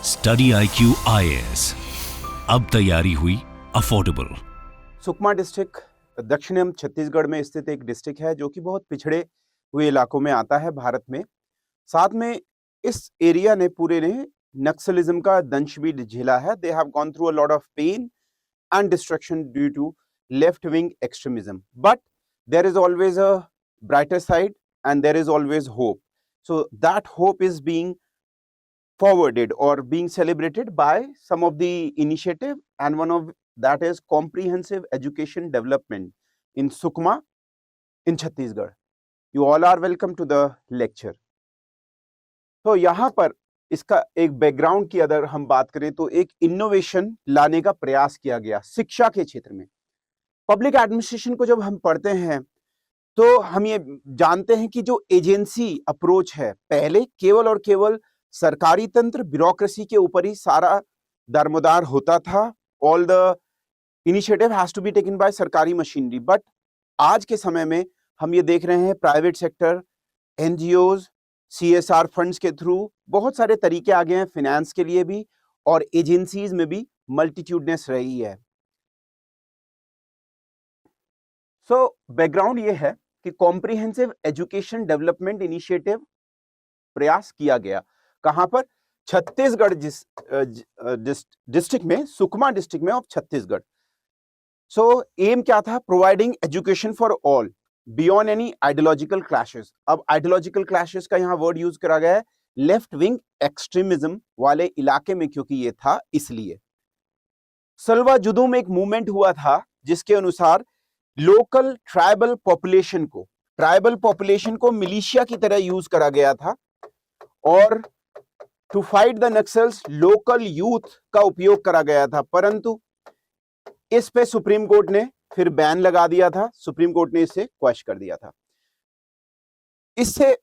Study IQ IAS, अब तैयारी हुई अफोर्डेबल। सुकमा डिस्ट्रिक्ट दक्षिणम छत्तीसगढ़ में स्थित एक डिस्ट्रिक्ट है जो कि बहुत पिछड़े हुए इलाकों में आता है भारत में। साथ में इस एरिया ने पूरे ने नक्सलिज्म का दंश भी झेला है। They have gone through a lot of pain and destruction due to left-wing extremism. But there is always a brighter side and there is always hope. So that hope is being forwarded or being celebrated by some of the initiative, and one of that is comprehensive education development in Sukma in Chhattisgarh. You all are welcome to the lecture. तो यहाँ पर इसका एक background की अगर हम बात करें तो एक इनोवेशन लाने का प्रयास किया गया शिक्षा के क्षेत्र में। पब्लिक एडमिनिस्ट्रेशन को जब हम पढ़ते हैं तो हम ये जानते हैं कि जो एजेंसी अप्रोच है, पहले केवल और केवल सरकारी तंत्र ब्यूरोक्रेसी के ऊपर ही सारा दारोमदार होता था। All the initiative has to be taken by सरकारी मशीनरी। बट आज के समय में हम ये देख रहे हैं private sector, NGOs, CSR funds के थ्रू बहुत सारे तरीके आ गए हैं फिनेंस के लिए भी, और एजेंसीज में भी मल्टीट्यूडनेस रही है। सो बैकग्राउंड ये है कि कॉम्प्रिहेंसिव एजुकेशन डेवलपमेंट इनिशिएटिव प्रयास किया गया। कहां पर? छत्तीसगढ़ डिस्ट्रिक्ट में, सुकमा डिस्ट्रिक्ट में ऑफ छत्तीसगढ़। सो एम क्या था? Providing education for all beyond any ideological clashes. अब आइडियोलॉजिकल क्लैशेस का यहां वर्ड यूज करा गया है लेफ्ट विंग एक्सट्रीमिज्म वाले इलाके में, क्योंकि ये था इसलिए। सलवा जुदू में एक मूवमेंट हुआ था जिसके अनुसार लोकल ट्राइबल पॉपुलेशन को मिलिशिया की तरह यूज करा गया था, और to fight the Naxals local youth का उपयोग करा गया था। परंतु इस पे सुप्रीम कोर्ट ने फिर बैन लगा दिया था। सुप्रीम कोर्ट ने इसे क्वैश कर दिया था। इससे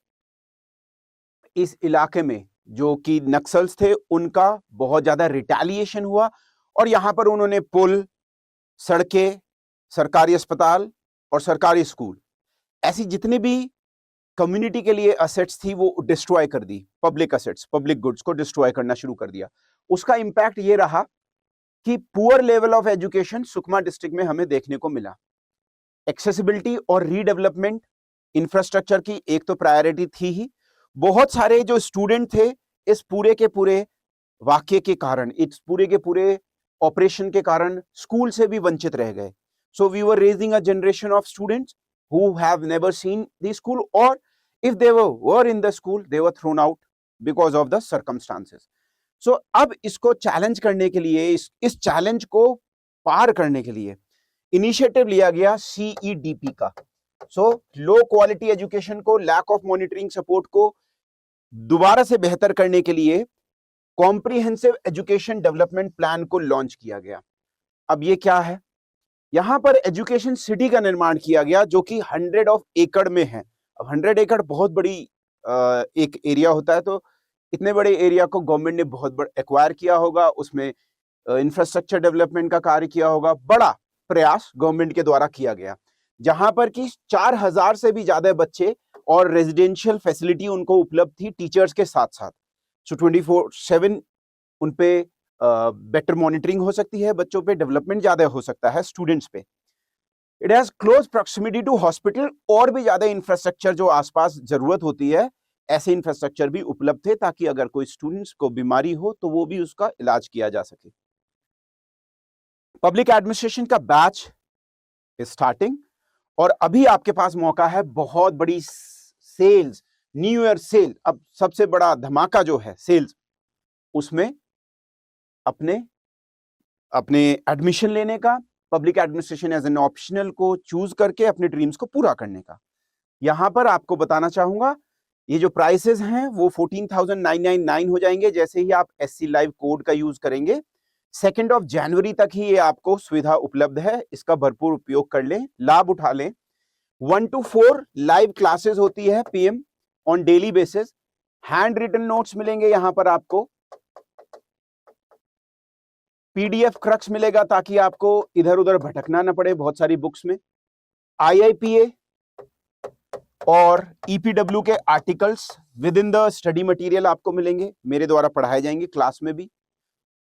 इस इलाके में जो कि नक्सल्स थे उनका बहुत ज्यादा रिटेलिएशन हुआ, और यहां पर उन्होंने पुल, सड़कें, सरकारी अस्पताल और सरकारी स्कूल, ऐसी जितनी भी कम्युनिटी के लिए असेट्स थी वो डिस्ट्रॉय कर दी। पब्लिक असेट्स, पब्लिक गुड्स को डिस्ट्रॉय करना शुरू कर दिया। उसका इंपैक्ट ये रहा कि poor level of education Sukma district में हमें देखने को मिला। एक्सेसिबिलिटी और रीडेवलपमेंट इंफ्रास्ट्रक्चर की एक तो प्रायोरिटी थी ही। बहुत सारे जो स्टूडेंट थे इस पूरे के पूरे वाक्य के कारण, इस पूरे के पूरे ऑपरेशन के कारण स्कूल से भी वंचित रह गए। So we were raising a generation of students who have never seen the school, और if they were in the school they were thrown out because of the circumstances. So अब इसको चैलेंज करने के लिए, इस चैलेंज को पार करने के लिए इनिशिएटिव लिया गया CEDP का। सो लो क्वालिटी एजुकेशन को, लैक ऑफ मॉनिटरिंग सपोर्ट को दोबारा से बेहतर करने के लिए कॉम्प्रिहेंसिव एजुकेशन डेवलपमेंट प्लान को लॉन्च किया गया। अब ये क्या है? यहां पर एजुकेशन सिटी का निर्माण किया गया जो कि 100 एकड़ में है। अब 100 एकड़ बहुत बड़ी एक एरिया होता है, तो इतने बड़े एरिया को गवर्नमेंट ने बहुत बड़ा एक्वायर किया होगा, उसमें इंफ्रास्ट्रक्चर डेवलपमेंट का कार्य किया होगा। बड़ा प्रयास गवर्नमेंट के द्वारा किया गया, जहां पर कि 4000 से भी ज्यादा बच्चे और रेजिडेंशियल फैसिलिटी उनको उपलब्ध थी टीचर्स के साथ साथ। सो 24/7 उन पे बेटर मॉनिटरिंग हो सकती है, बच्चों पे डेवलपमेंट ज्यादा हो सकता है, स्टूडेंट्स पे। It has close proximity to hospital, और भी ज्यादा इंफ्रास्ट्रक्चर जो आसपास जरूरत होती है ऐसे इंफ्रास्ट्रक्चर भी उपलब्ध थे, ताकि अगर कोई स्टूडेंट्स को बीमारी हो तो वो भी उसका इलाज किया जा सके। पब्लिक एडमिनिस्ट्रेशन का बैच स्टार्टिंग, और अभी आपके पास मौका है बहुत बड़ी सेल्स, न्यू ईयर सेल। अब सबसे बड़ा धमाका जो है सेल्स, उसमें अपने एडमिशन लेने का, public administration as an optional को चूज करके अपने ड्रीम्स को पूरा करने का। यहां पर आपको बताना चाहूंगा ये जो प्राइसेस हैं वो 14,999 हो जाएंगे जैसे ही आप SC लाइव कोड का यूज करेंगे। 2 जनवरी तक ही ये आपको सुविधा उपलब्ध है, इसका भरपूर उपयोग कर लें, लाभ उठा लें। 1 to 4 लाइव क्लासेस होती है PM on daily basis. Hand written notes मिलेंगे यहां पर आपको, PDF क्रक्स मिलेगा ताकि आपको इधर उधर भटकना ना पड़े बहुत सारी बुक्स में। IIPA और ईपीडब्ल्यू के articles with in the study material आपको मिलेंगे, मेरे द्वारा पढ़ाए जाएंगे क्लास में भी।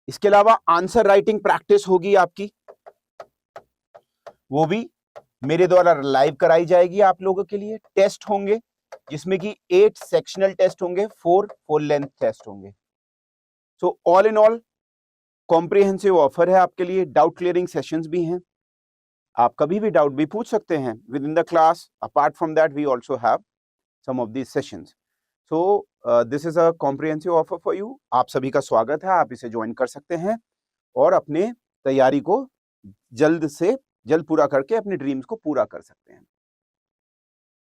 इसके अलावा आंसर राइटिंग प्रैक्टिस होगी आपकी, वो भी मेरे द्वारा लाइव कराई जाएगी आप लोगों के लिए। टेस्ट होंगे जिसमें कि 8 सेक्शनल टेस्ट होंगे, 4 फुल लेंथ टेस्ट होंगे। So all in all comprehensive offer है आपके लिए। डाउट क्लियरिंग सेशंस भी हैं, आप कभी भी डाउट भी पूछ सकते हैं within the class. Apart from that we also have some of these sessions. So this is a comprehensive offer for you. आप सभी का स्वागत है, आप इसे ज्वाइन कर सकते हैं और अपने तैयारी को जल्द से जल्द पूरा करके अपने ड्रीम्स को पूरा कर सकते हैं।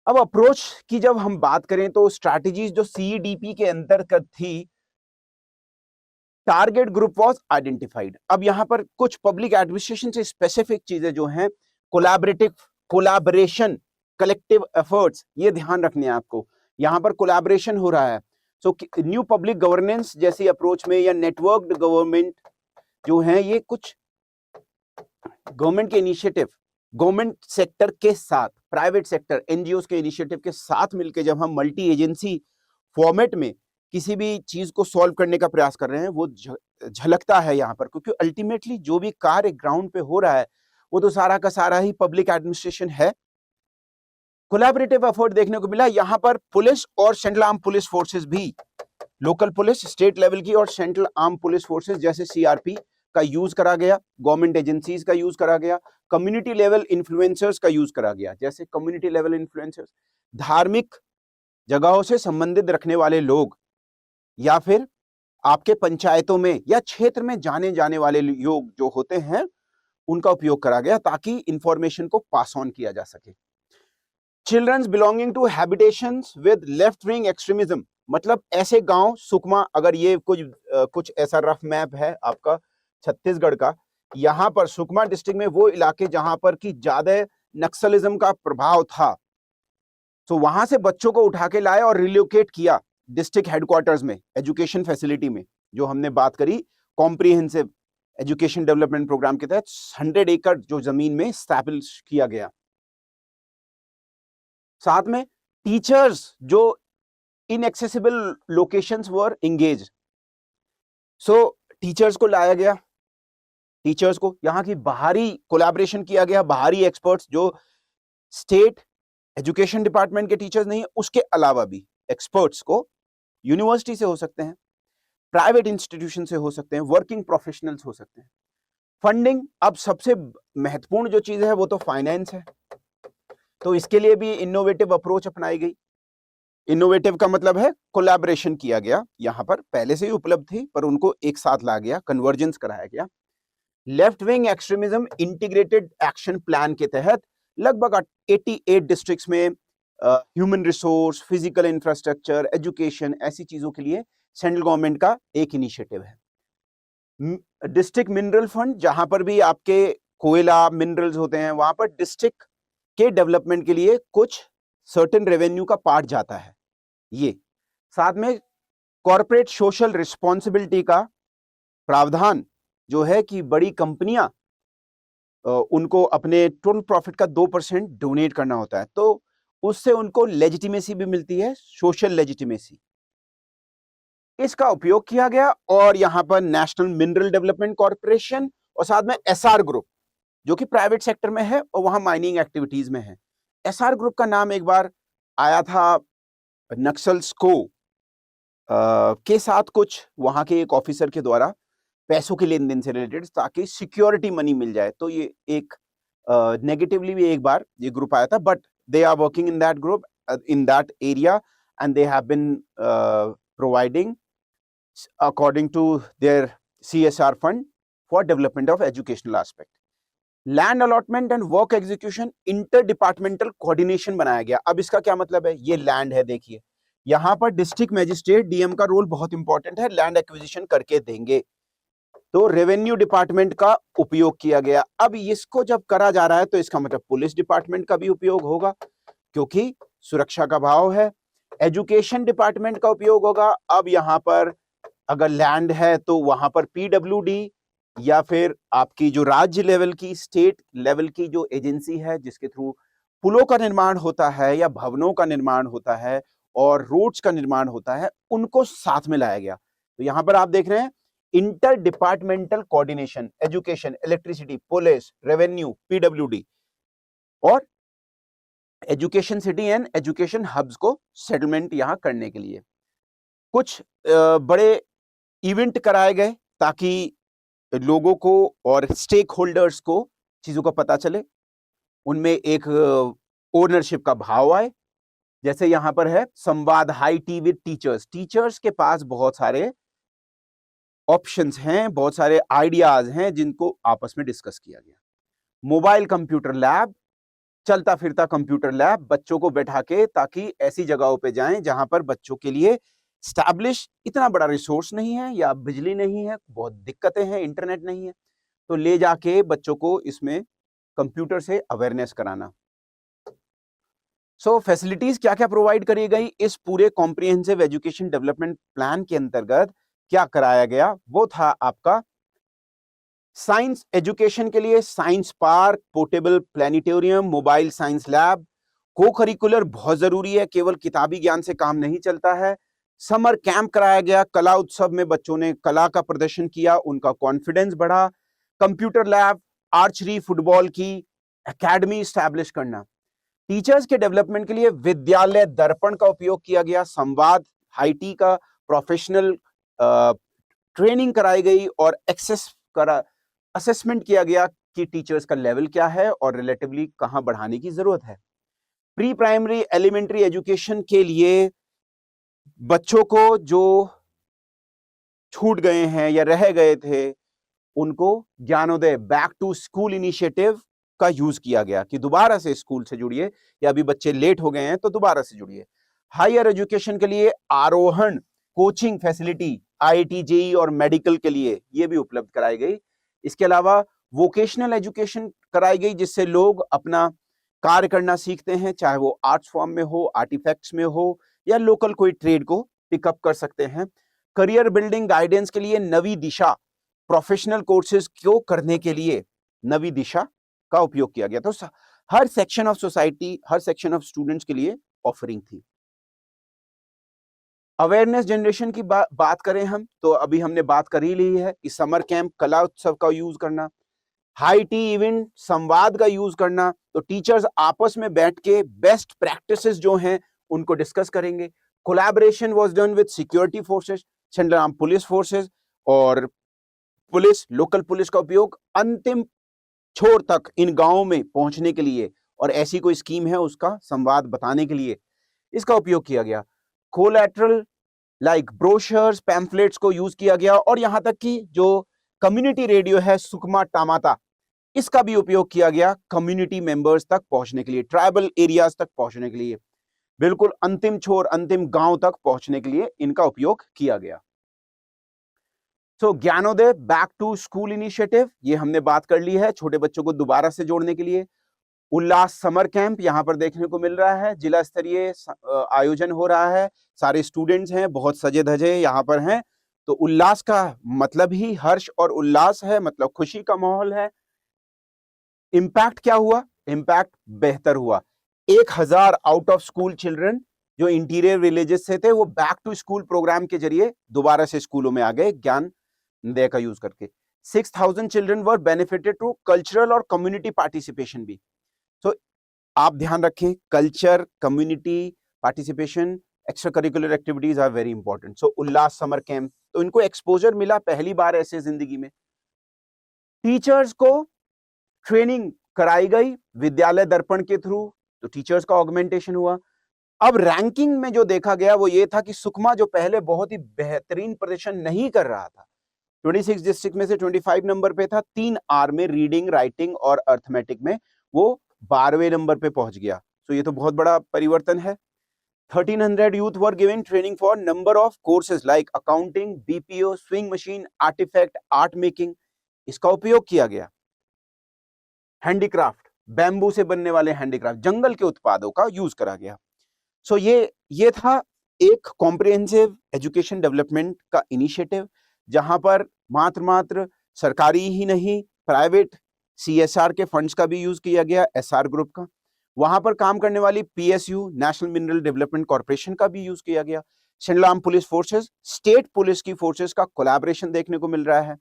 अब अप्रोच की जब हम बात करें तो स्ट्रैटेजीज जो सीईडीपी के अंतर्गत थी, टारगेट ग्रुप वाज आइडेंटिफाइड। अब यहां पर कुछ पब्लिक एडमिनिस्ट्रेशन से स्पेसिफिक चीजें जो हैं, कोलैबोरेशन, कलेक्टिव एफर्ट्स, ये ध्यान रखने हैं आपको। यहां पर कोलैबोरेशन हो रहा है। सो न्यू पब्लिक गवर्नेंस जैसी अप्रोच में या नेटवर्क्ड गवर्नमेंट जो है, ये कुछ गवर्नमेंट के इनिशिएटिव, गवर्नमेंट सेक्टर के साथ प्राइवेट सेक्टर एनजीओस के इनिशिएटिव के साथ मिलकर जब हम मल्टी एजेंसी फॉर्मेट में किसी भी चीज को सॉल्व करने का प्रयास कर रहे हैं, वो झलकता है यहाँ पर। क्योंकि अल्टीमेटली जो भी कार्य ग्राउंड पे हो रहा है वो तो सारा का सारा ही पब्लिक एडमिनिस्ट्रेशन है। कोलैबोरेटिव एफर्ट देखने को मिला यहाँ पर। पुलिस और सेंट्रल आर्म पुलिस फोर्सेस भी, लोकल पुलिस स्टेट लेवल की और सेंट्रल आर्म पुलिस फोर्सेस जैसे सीआरपी का यूज करा गया, गवर्नमेंट एजेंसीज का यूज करा गया, कम्युनिटी लेवल इन्फ्लुएंसर्स का यूज करा गया। जैसे कम्युनिटी लेवल इन्फ्लुएंसर्स, धार्मिक जगहों से संबंधित रखने वाले लोग, या फिर आपके पंचायतों में या क्षेत्र में जाने जाने वाले लोग जो होते हैं, उनका उपयोग करा गया ताकि इंफॉर्मेशन को पास ऑन किया जा सके। Childrens belonging to habitations with left wing extremism, मतलब ऐसे गांव, सुकमा, अगर ये कुछ ऐसा रफ मैप है आपका छत्तीसगढ़ का, यहां पर सुकमा डिस्ट्रिक्ट में वो इलाके जहां पर की ज्यादा नक्सलिज्म का प्रभाव था, तो वहां से बच्चों को उठा के लाए और रिलोकेट किया डिस्ट्रिक्ट हेडक्वार्टर्स में, एजुकेशन फैसिलिटी में, जो हमने बात करी कॉम्प्रिहेंसिव एजुकेशन डेवलपमेंट प्रोग्राम के तहत 100 एकड़ जो जमीन में स्टैब्लिश किया गया। साथ में टीचर्स जो इनएक्सेसिबल लोकेशंस वर एंगेज, सो टीचर्स को लाया गया, टीचर्स को यहाँ की बाहरी कोलैबोरेशन किया गया, बाहरी एक्सपर्ट्स जो स्टेट एजुकेशन डिपार्टमेंट के टीचर्स नहीं, उसके अलावा भी एक्सपर्ट्स को यूनिवर्सिटी से हो सकते हैं, प्राइवेट इंस्टीट्यूशन से हो सकते हैं, वर्किंग प्रोफेशनल्स हो सकते हैं। फंडिंग, अब सबसे महत्वपूर्ण जो चीज है वो तो फाइनेंस है, तो इसके लिए भी इनोवेटिव अप्रोच अपनाई गई। इनोवेटिव का मतलब है कोलैबोरेशन किया गया, यहां पर पहले से ही उपलब्ध थी पर उनको एक साथ ला गया, कन्वर्जेंस कराया गया। Left wing extremism integrated action plan के तहत लगभग 88 डिस्ट्रिक्ट्स में human resource, physical infrastructure, education, ऐसी चीजों के लिए सेंट्रल गवर्नमेंट का एक इनिशिएटिव है। डिस्ट्रिक्ट मिनरल फंड, जहां पर भी आपके कोयला मिनरल्स होते हैं, वहां पर डिस्ट्रिक्ट के डेवलपमेंट के लिए कुछ सर्टेन रेवेन्यू का पार्ट जाता है। ये साथ में कॉर्पोरेट सोशल रिस्पॉन्सिबिलिटी का प्रावधान जो है कि बड़ी कंपनियां उनको अपने टोटल प्रॉफिट का 2% डोनेट करना होता है, तो उससे उनको लेजिटिमेसी भी मिलती है, सोशल लेजिटिमेसी। इसका उपयोग किया गया और यहां पर नेशनल मिनरल डेवलपमेंट कॉर्पोरेशन और साथ में एसआर ग्रुप जो कि प्राइवेट सेक्टर में है और वहां माइनिंग एक्टिविटीज में है। एसआर ग्रुप का नाम एक बार आया था नक्सल्स को के साथ कुछ वहां के एक ऑफिसर के द्वारा पैसों के लेन देन से रिलेटेड, ताकि सिक्योरिटी मनी मिल जाए, तो ये एक नेगेटिवली भी एक बार ये ग्रुप आया था, but they are working in that group in that area and they have been providing according to their CSR fund for development of educational aspect. Land allotment and work execution inter departmental coordination बनाया गया। अब इसका क्या मतलब है, ये land है, देखिए यहां पर डिस्ट्रिक्ट मैजिस्ट्रेट डीएम का रोल बहुत इंपॉर्टेंट है, लैंड एक्विजिशन करके देंगे, तो रेवेन्यू डिपार्टमेंट का उपयोग किया गया। अब इसको जब करा जा रहा है तो इसका मतलब पुलिस डिपार्टमेंट का भी उपयोग होगा क्योंकि सुरक्षा का भाव है। एजुकेशन डिपार्टमेंट का उपयोग होगा। अब यहां पर अगर लैंड है तो वहां पर पीडब्ल्यूडी या फिर आपकी जो राज्य लेवल की, स्टेट लेवल की जो एजेंसी है जिसके थ्रू पुलों का निर्माण होता है या भवनों का निर्माण होता है और रोड्स का निर्माण होता है, उनको साथ में लाया गया। तो यहां पर आप देख रहे हैं inter departmental coordination, education, electricity, police, revenue, PWD और education city and education hubs को सेटलमेंट यहां करने के लिए कुछ बड़े इवेंट कराए गए ताकि लोगों को और स्टेक होल्डर्स को चीजों का पता चले, उनमें एक ओनरशिप का भाव आए। जैसे यहां पर है संवाद high tea with teachers, teachers के पास बहुत सारे ऑप्शंस हैं, बहुत सारे आइडियाज हैं जिनको आपस में डिस्कस किया गया। मोबाइल कंप्यूटर लैब, चलता फिरता कंप्यूटर लैब बच्चों को बैठा के, ताकि ऐसी जगहों पे जाएं जहां पर बच्चों के लिए स्टैब्लिश इतना बड़ा रिसोर्स नहीं है या बिजली नहीं है, बहुत दिक्कतें हैं, इंटरनेट नहीं है, तो ले जाके बच्चों को इसमें कंप्यूटर से अवेयरनेस कराना। सो फैसिलिटीज क्या क्या प्रोवाइड करी गई इस पूरे कॉम्प्रिहेंसिव एजुकेशन डेवलपमेंट प्लान के अंतर्गत क्या कराया गया, वो था आपका साइंस एजुकेशन के लिए science park, portable planetarium, mobile science lab, co curricular बहुत जरूरी है, केवल किताबी ज्ञान से काम नहीं चलता है। समर कैंप कराया गया, कला उत्सव में बच्चों ने कला का प्रदर्शन किया, उनका कॉन्फिडेंस बढ़ा। कंप्यूटर लैब, आर्चरी, फुटबॉल की एकेडमी स्टैब्लिश करना। टीचर्स के डेवलपमेंट के लिए विद्यालय दर्पण का उपयोग किया गया, संवाद हाईटी का प्रोफेशनल ट्रेनिंग कराई गई और असेसमेंट किया गया कि टीचर्स का लेवल क्या है और रिलेटिवली कहां बढ़ाने की जरूरत है। प्री प्राइमरी एलिमेंट्री एजुकेशन के लिए बच्चों को जो छूट गए हैं या रह गए थे, उनको Gyanodaya back to school initiative का यूज किया गया कि दोबारा से स्कूल से जुड़िए, या अभी बच्चे लेट हो गए हैं तो दोबारा से जुड़िए। हायर एजुकेशन के लिए आरोहण कोचिंग फैसिलिटी आईआईटी, जेईई और मेडिकल के लिए ये भी उपलब्ध कराई गई। इसके अलावा वोकेशनल एजुकेशन कराई गई जिससे लोग अपना कार्य करना सीखते हैं, चाहे वो आर्ट्स फॉर्म में हो, आर्टिफैक्ट्स में हो या लोकल कोई ट्रेड को पिकअप कर सकते हैं। करियर बिल्डिंग गाइडेंस के लिए नवी दिशा, प्रोफेशनल कोर्सेज को करने के लिए नवी दिशा का उपयोग किया गया। तो हर सेक्शन ऑफ सोसाइटी, हर सेक्शन ऑफ स्टूडेंट्स के लिए ऑफरिंग थी। अवेयरनेस जनरेशन की बात करें हम तो अभी हमने बात कर ही ली है कि समर कैंप, कला उत्सव का यूज करना, हाई टी इवेंट, संवाद का यूज करना। तो टीचर्स आपस में बैठ के बेस्ट प्रैक्टिसेस जो हैं उनको डिस्कस करेंगे। Collaboration was done with security forces, Chandrayaan police forces और पुलिस, लोकल पुलिस का उपयोग अंतिम छोर तक इन गांवों में पहुंचने के लिए और ऐसी कोई स्कीम है उसका संवाद बताने के लिए इसका उपयोग किया गया। कोलैटरल लाइक ब्रोशर्स, पैम्फलेट्स को यूज किया गया और यहां तक कि जो कम्युनिटी रेडियो है सुकमा टामाता, इसका भी उपयोग किया गया कम्युनिटी मेंबर्स तक पहुंचने के लिए, ट्राइबल एरियाज तक पहुंचने के लिए, बिल्कुल अंतिम छोर, अंतिम गांव तक पहुंचने के लिए इनका उपयोग किया गया। So Gyanodaya back to school initiative, ये हमने बात कर ली है, छोटे बच्चों को दोबारा से जोड़ने के लिए। उल्लास समर कैंप यहां पर देखने को मिल रहा है, जिला स्तरीय आयोजन हो रहा है, सारे स्टूडेंट्स हैं, बहुत सजे धजे यहां पर हैं। तो उल्लास का मतलब ही हर्ष और उल्लास है, मतलब खुशी का माहौल है। इंपैक्ट क्या हुआ? इंपैक्ट बेहतर हुआ। 1000 आउट ऑफ स्कूल चिल्ड्रन जो इंटीरियर विलेजेस से थे वो बैक टू स्कूल प्रोग्राम के जरिए दोबारा से स्कूलों में आ गए ज्ञान दे का यूज करके। 6000 children were benefited to cultural और कम्युनिटी पार्टिसिपेशन भी। तो आप ध्यान रखें, culture, community participation, extra curricular activities are very important. So Ullas summer camp, तो इनको एक्सपोजर मिला पहली बार ऐसे जिंदगी में। टीचर्स को ट्रेनिंग कराई गई विद्यालय दर्पण के थ्रू, तो टीचर्स का ऑगमेंटेशन हुआ। अब रैंकिंग में जो देखा गया वो ये था कि सुकमा जो पहले बहुत ही बेहतरीन प्रदर्शन नहीं कर रहा था, 26 डिस्ट्रिक्ट में से 25 नंबर पे था, 3 आर में रीडिंग, राइटिंग और अर्थमेटिक में वो 12वें नंबर पे पहुंच गया। तो ये तो बहुत बड़ा परिवर्तन है। 1300 youth were given training for number of courses like accounting, BPO, swing machine, artifact, art making, इसका उपयोग किया गया। हैंडीक्राफ्ट, बैम्बू से बनने वाले हैंडीक्राफ्ट, जंगल के उत्पादों का यूज करा गया। सो ये था एक कॉम्प्रिहेंसिव एजुकेशन डेवलपमेंट का इनिशिएटिव, जहां पर मात्र सरकारी ही नहीं, प्राइवेट सीएसआर के फंड्स का भी यूज किया गया, एसआर ग्रुप का। वहां पर काम करने वाली PSU, national mineral development corporation का भी यूज किया गया। शिनलाम पुलिस फोर्सेस, स्टेट पुलिस की फोर्सेस का कोलैबोरेशन देखने को मिल रहा है।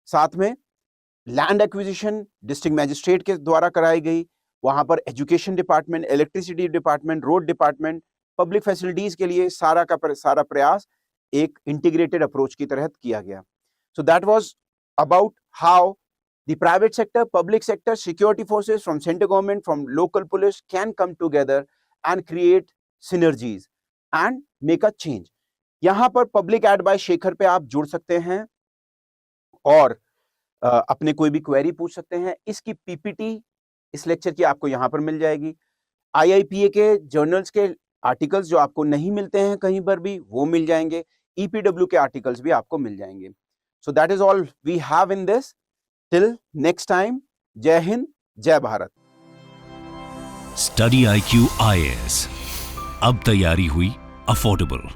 साथ में लैंड एक्विजिशन डिस्ट्रिक्ट मैजिस्ट्रेट के द्वारा कराई गई, वहां पर education department, electricity department, road department, public facilities के लिए सारा प्रयास एक इंटीग्रेटेड अप्रोच की तरह किया गया। So that was about how the private sector, public sector, security forces from center government, from local police can come together and create synergies and make a change. यहां पर पब्लिक एड बाय शेखर पे आप जुड़ सकते हैं और अपने कोई भी क्वेरी पूछ सकते हैं। इसकी पीपीटी इस लेक्चर की आपको यहां पर मिल जाएगी। IIPA के जर्नल्स के आर्टिकल्स जो आपको नहीं मिलते हैं कहीं पर भी, वो मिल जाएंगे। EPW के आर्टिकल्स भी आपको मिल जाएंगे। So that is all we have in this. Till next time, जय हिंद, जय भारत। स्टडी IQ IAS, अब तैयारी हुई अफोर्डेबल।